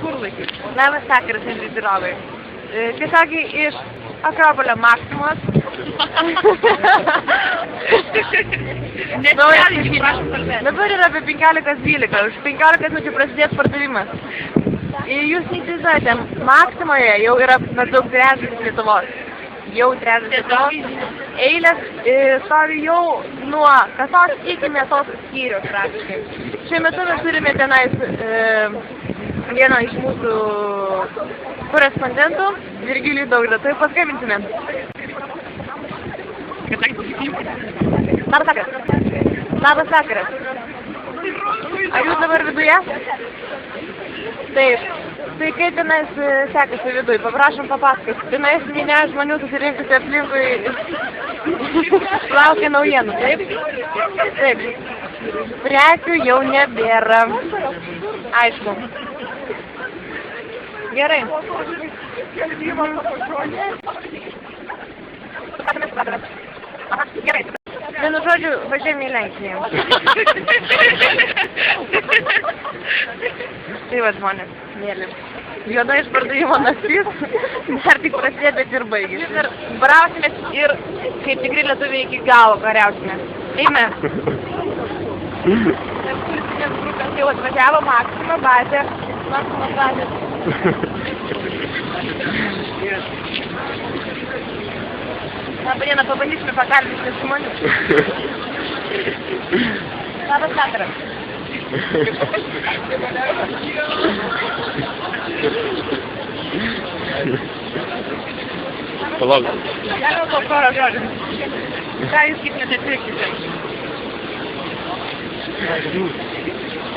Kur laikai? Labas vakaras, žiūrovai. Tiesiogiai iš Akropolio Maksimos. Dabar yra apie 15:12. Už 15 minučių prasidės pardavimas. Jūs neįsivaizduojate, Maksimoje jau yra maždaug trečdalis Lietuvos. Jau trečdalis Lietuvos. Eilės stovi jau nuo kasos iki mėsos skyriaus praktiškai. Šiuo metu mes turime tenais vieną iš mūsų korespondentų, Virgilijų Daugidą. Tai paskambinsime. Labas vakaras. Labas vakaras. Ar jūs dabar viduje? Taip. Tai kaip tenais sekasi viduj? Paprašom papasakoti. Tenais minė žmonių susirinkusi aplinkui laukia naujienų, taip? Taip. Prekių jau nebėra. Aišku. Gerai. Gerai. Vienu žodžiu, važiuojame į Lenkiją. Tai va žmonės, mėly. Juoda išpardavimo naktis, dar tik prasidėjo, bet ir baigėsi. Ir brausimės ir, kaip tikri lietuviai, iki galo kariausimės. Eime. Policinės grupės jau atvažiavo Maksimo bazė. Maksimos bazė. Labą dieną, pabandysime pakalbinti žmonių. Labas vakaras. Palauk. Galima po porą žodžių. Ką jūs ketinate pirkti?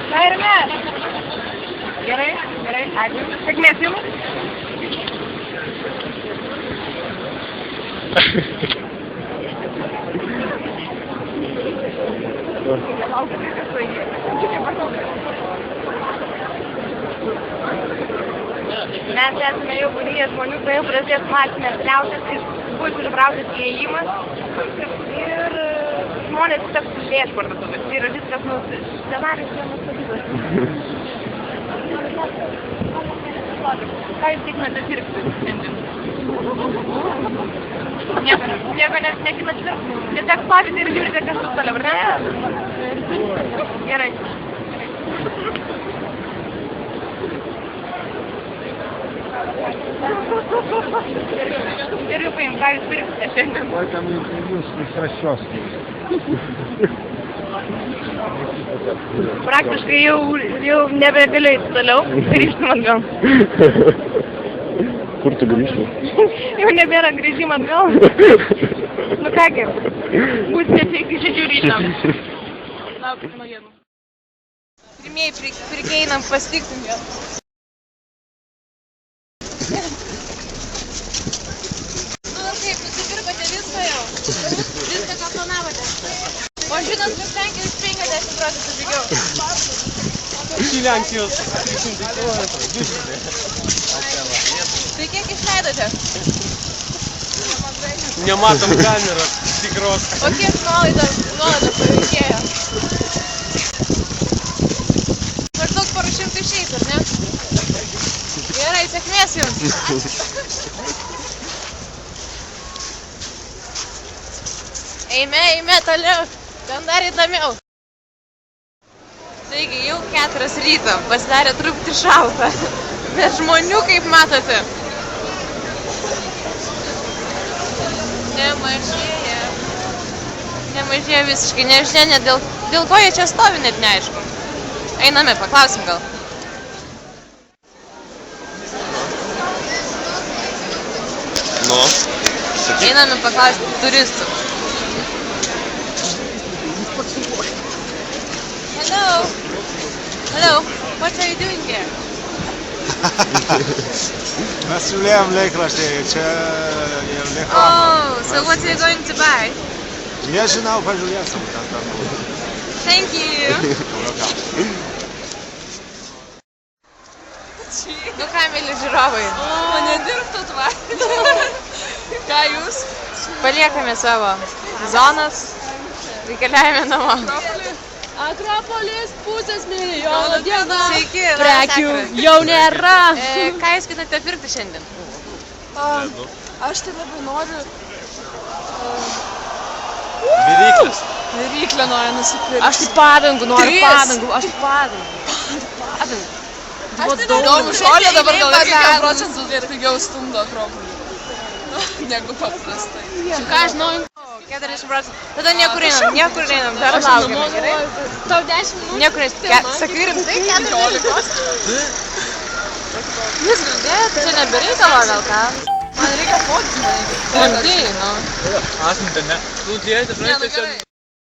Ką ir mes? Gerai, gerai, ačiū. Sėkmės jums. Mes esame jau būryje žmonių, kai jau prasidės masinės liaudės ir bus išbrautas įėjimas ir žmonės tiesiog sužės parduotuvės. Tai yra viskas scenarijus nenustatytas. Ką jūs ketinate pirkti šiandien? Nieko neketinate pirkti? Tiesiog stovite ir žiūrite kažkas toliau, ar ne? Gerai. Geriau paim, ką jūs pirksite šiandien? Ой, там интервью с расческой. Praktiškai jau nebegaliu eiti toliau, grįžtum atgal. Kur tu grįžti? Jau nebėra grįžimo atgal. Nu kągi, būsite čia iki 6 ryto. Laukite naujienų. Pirmieji pirkėjai einam pasitiksim vėl. Nu kaip, nusipirkote viską jau? Viską, ką planavote? O žinot, kad Lenkijos 50 procentų pigiau. Į Lenkijos 300 kilometrų. Tai kiek išleidote? Nematom kameros tikros. O kiek nuolaida pareikėjo? Maždaug porų šimtų išeis, ar ne? Gerai, sėkmės jums. Eime toliau. Ten dar įdomiau. Taigi, jau 4 ryto, pasidarė truputį šalta. Bet žmonių, kaip matote, nemažėja visiškai, nežinia, net dėl ko jie čia stovi, net neaišku. Einame, paklausim gal. Nu, sakyk. Einame paklausti turistų. Hello, what are you doing here? Mes siūlėjom laikraštį, čia jau reklama. Oh, so what are you going to buy? Nežinau, pažiūrėsim. Thank you. Nu ką, mėly žiūrovai? O nedirbtų tva. Ką jūs? Paliekame savo zonas, tai keliaujame namo. Akropolis pusės milijono diena. Sveiki, Prekių labas jau nėra. Ką jūs ketinate pirkti šiandien? Aš tai labai noriu Viryklis. viryklę noriu nusipirkti. Aš tai padangų noriu, Trys. padangų. Aš tai padangų. Įdomu, šolė dabar gal irgi 100 procentų ir pigiau stumdo Akropolį. Negu paprastai. Ką aš žinau? 40 procentų. Tada niekur einam, dar laukiame, gerai? Tau 10 minučių. Niekur einam. Sakai rimtai 40? Čia nebereikalo gal ką? Man reikia fotkį. Rimtai, nu. Asmenį, ne. Tu dėti, Ne, nu gerai.